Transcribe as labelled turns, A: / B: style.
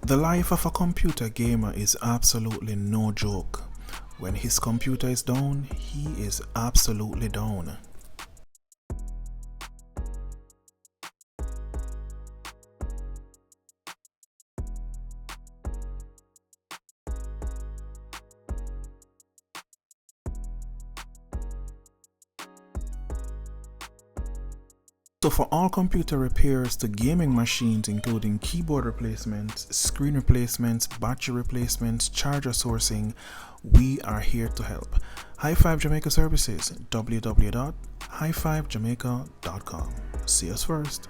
A: The life of a computer gamer is absolutely no joke. When his computer is down, he is absolutely down. So for all computer repairs to gaming machines, including keyboard replacements, screen replacements, battery replacements, charger sourcing, we are here to help. High Five Jamaica Services, www.highfivejamaica.com. See us first.